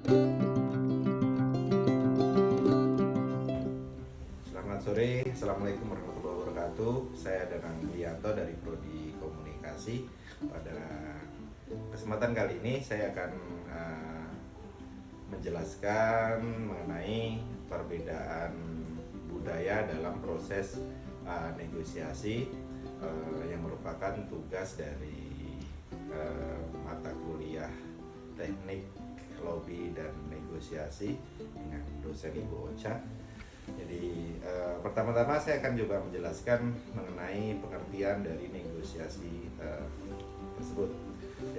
Selamat sore, Assalamualaikum warahmatullahi wabarakatuh. Saya Danang Lianto dari Prodi Komunikasi. Pada kesempatan kali ini saya akan menjelaskan mengenai perbedaan budaya dalam proses negosiasi yang merupakan tugas dari mata kuliah teknik lobby dan negosiasi dengan dosen Ibu Ocha. Jadi pertama-tama saya akan juga menjelaskan mengenai pengertian dari negosiasi tersebut.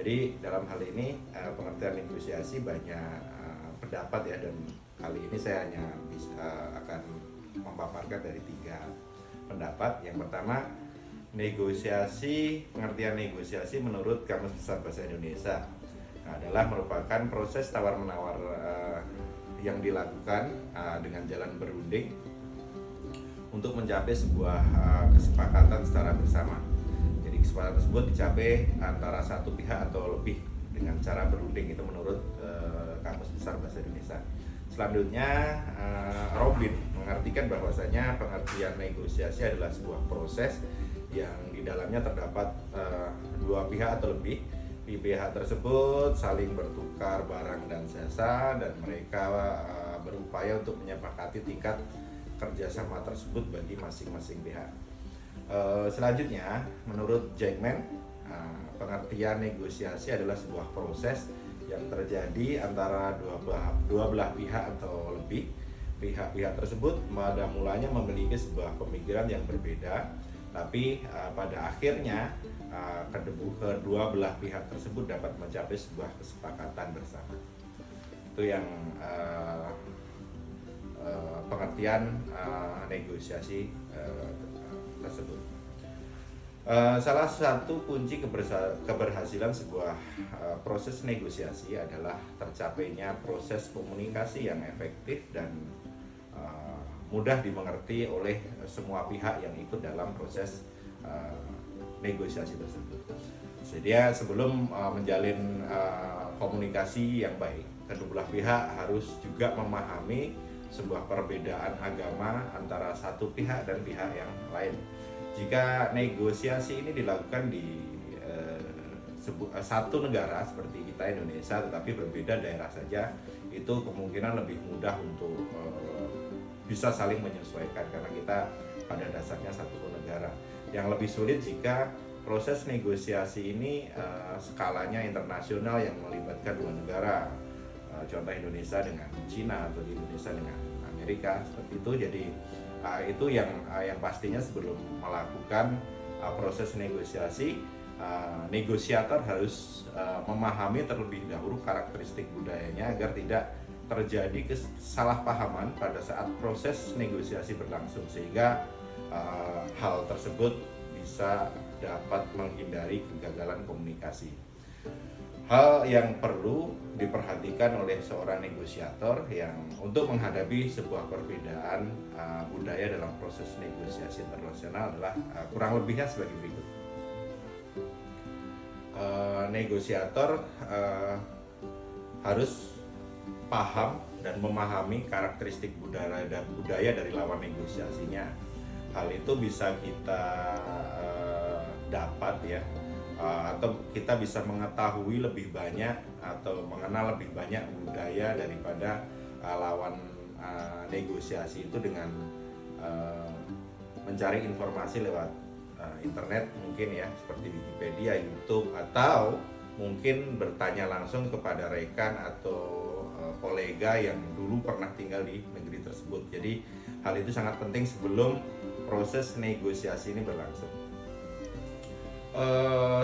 Jadi dalam hal ini pengertian negosiasi banyak pendapat ya, dan kali ini saya hanya akan memaparkan dari 3 pendapat. Yang pertama, pengertian negosiasi menurut Kamus Besar Bahasa Indonesia adalah merupakan proses tawar-menawar yang dilakukan dengan jalan berunding untuk mencapai sebuah kesepakatan secara bersama. Jadi kesepakatan tersebut dicapai antara satu pihak atau lebih dengan cara berunding, itu menurut Kamus Besar Bahasa Indonesia. Selanjutnya, Robin mengartikan bahwasanya pengertian negosiasi adalah sebuah proses yang di dalamnya terdapat 2 pihak atau lebih. Di pihak tersebut saling bertukar barang dan jasa, dan mereka berupaya untuk menyepakati tingkat kerjasama tersebut bagi masing-masing pihak. Selanjutnya, menurut Jackman, pengertian negosiasi adalah sebuah proses yang terjadi antara dua belah pihak atau lebih. Pihak-pihak tersebut pada mulanya memiliki sebuah pemikiran yang berbeda, tapi pada akhirnya kedua belah pihak tersebut dapat mencapai sebuah kesepakatan bersama. Itu yang pengertian negosiasi tersebut. Salah satu kunci keberhasilan sebuah proses negosiasi adalah tercapainya proses komunikasi yang efektif dan mudah dimengerti oleh semua pihak yang ikut dalam proses negosiasi tersebut. Jadi sebelum menjalin komunikasi yang baik, kedua belah pihak harus juga memahami sebuah perbedaan agama antara satu pihak dan pihak yang lain. Jika negosiasi ini dilakukan di satu negara seperti kita Indonesia, tetapi berbeda daerah saja, itu kemungkinan lebih mudah untuk bisa saling menyesuaikan karena kita pada dasarnya satu negara. Yang lebih sulit jika proses negosiasi ini skalanya internasional yang melibatkan 2 negara, contoh Indonesia dengan Cina atau Indonesia dengan Amerika, seperti itu. Jadi itu yang pastinya sebelum melakukan proses negosiasi, negosiator harus memahami terlebih dahulu karakteristik budayanya agar tidak terjadi kesalahpahaman pada saat proses negosiasi berlangsung, sehingga hal tersebut bisa dapat menghindari kegagalan komunikasi. Hal yang perlu diperhatikan oleh seorang negosiator yang untuk menghadapi sebuah perbedaan budaya dalam proses negosiasi internasional adalah kurang lebihnya sebagai berikut. Negosiator harus paham dan memahami karakteristik budaya dari lawan negosiasinya. Hal itu bisa kita dapat ya, atau kita bisa mengetahui lebih banyak atau mengenal lebih banyak budaya daripada lawan negosiasi itu dengan mencari informasi lewat internet mungkin ya, seperti Wikipedia, YouTube, atau mungkin bertanya langsung kepada rekan atau kolega yang dulu pernah tinggal di negeri tersebut. Jadi hal itu sangat penting sebelum proses negosiasi ini berlangsung.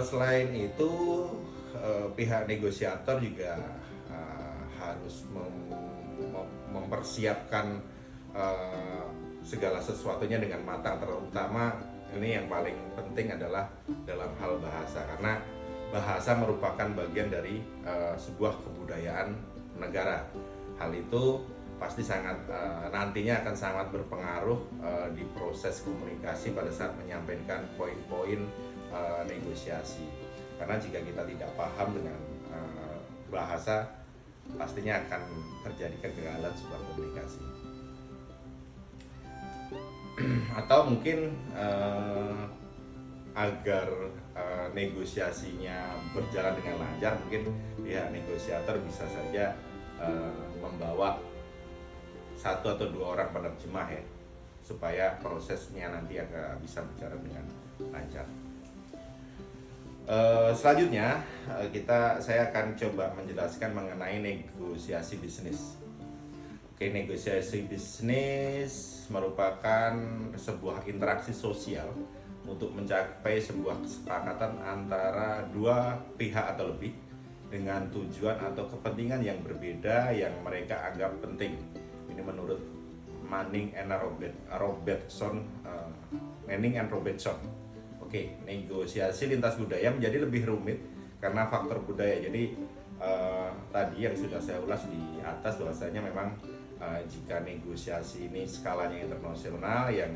Selain itu, pihak negosiator juga harus mempersiapkan segala sesuatunya dengan matang, terutama ini yang paling penting adalah dalam hal bahasa, karena bahasa merupakan bagian dari sebuah kebudayaan negara. Hal itu pasti nantinya akan sangat berpengaruh di proses komunikasi pada saat menyampaikan poin-poin negosiasi. Karena jika kita tidak paham dengan bahasa, pastinya akan terjadi kegagalan sebuah komunikasi. Atau mungkin agar negosiasinya berjalan dengan lancar, mungkin pihak negosiator bisa saja membawa satu atau dua orang penerjemah ya, supaya prosesnya nanti agak bisa berjalan dengan lancar. Selanjutnya saya akan coba menjelaskan mengenai negosiasi bisnis. Oke, negosiasi bisnis merupakan sebuah interaksi sosial untuk mencapai sebuah kesepakatan antara dua pihak atau lebih dengan tujuan atau kepentingan yang berbeda yang mereka anggap penting. Ini menurut Manning and Robertson. Oke, negosiasi lintas budaya menjadi lebih rumit karena faktor budaya. Jadi tadi yang sudah saya ulas di atas bahwasanya memang jika negosiasi ini skalanya internasional, yang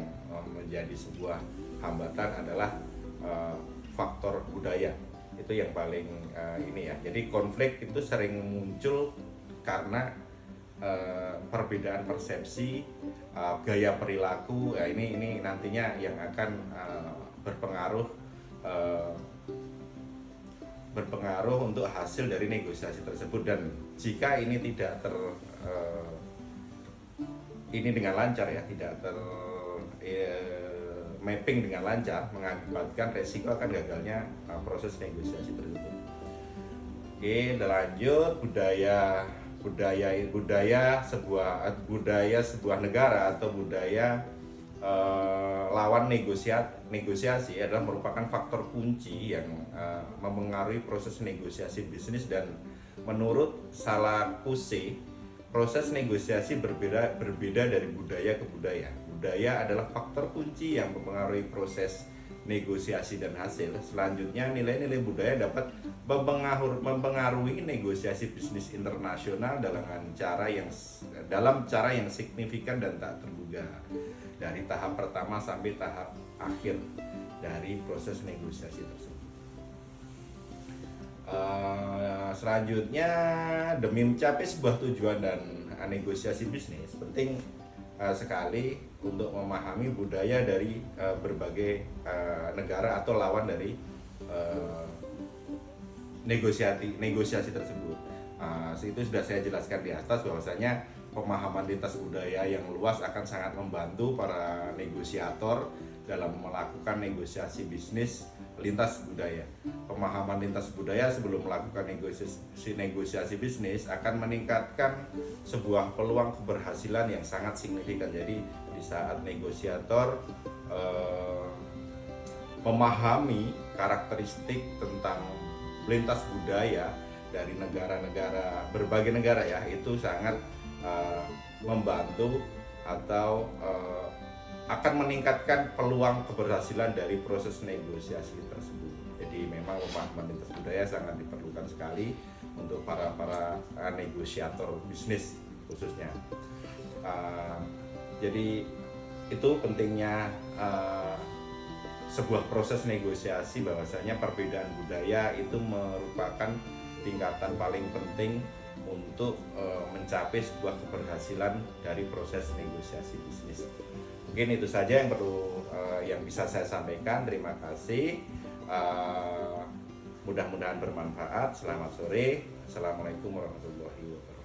menjadi sebuah hambatan adalah faktor budaya. Itu yang paling ini ya. Jadi konflik itu sering muncul karena perbedaan persepsi, gaya perilaku. Ini nantinya yang akan berpengaruh untuk hasil dari negosiasi tersebut. Dan jika ini tidak ini dengan lancar ya, tidak mapping dengan lancar, mengakibatkan resiko akan gagalnya proses negosiasi tersebut. Oke, lanjut. Budaya sebuah negara atau budaya lawan negosiasi adalah merupakan faktor kunci yang memengaruhi proses negosiasi bisnis. Dan menurut Salakuse, proses negosiasi berbeda dari budaya ke budaya. Budaya adalah faktor kunci yang mempengaruhi proses negosiasi dan hasil. Selanjutnya, nilai-nilai budaya dapat mempengaruhi negosiasi bisnis internasional dalam cara yang signifikan dan tak terduga, dari tahap pertama sampai tahap akhir dari proses negosiasi tersebut. Selanjutnya, demi mencapai sebuah tujuan dan negosiasi bisnis, penting sekali untuk memahami budaya dari berbagai negara atau lawan dari negosiasi tersebut. Itu sudah saya jelaskan di atas bahwasanya pemahaman lintas budaya yang luas akan sangat membantu para negosiator dalam melakukan negosiasi bisnis lintas budaya. Pemahaman lintas budaya sebelum melakukan negosiasi bisnis akan meningkatkan sebuah peluang keberhasilan yang sangat signifikan. Jadi di saat negosiator memahami karakteristik tentang lintas budaya dari berbagai negara ya, itu sangat membantu atau akan meningkatkan peluang keberhasilan dari proses negosiasi tersebut. Jadi memang pemahaman lintas budaya sangat diperlukan sekali untuk para negosiator bisnis khususnya. Jadi itu pentingnya sebuah proses negosiasi, bahwasanya perbedaan budaya itu merupakan tingkatan paling penting untuk mencapai sebuah keberhasilan dari proses negosiasi bisnis. Mungkin itu saja yang perlu yang bisa saya sampaikan. Terima kasih. Mudah-mudahan bermanfaat. Selamat sore. Assalamualaikum warahmatullahi wabarakatuh.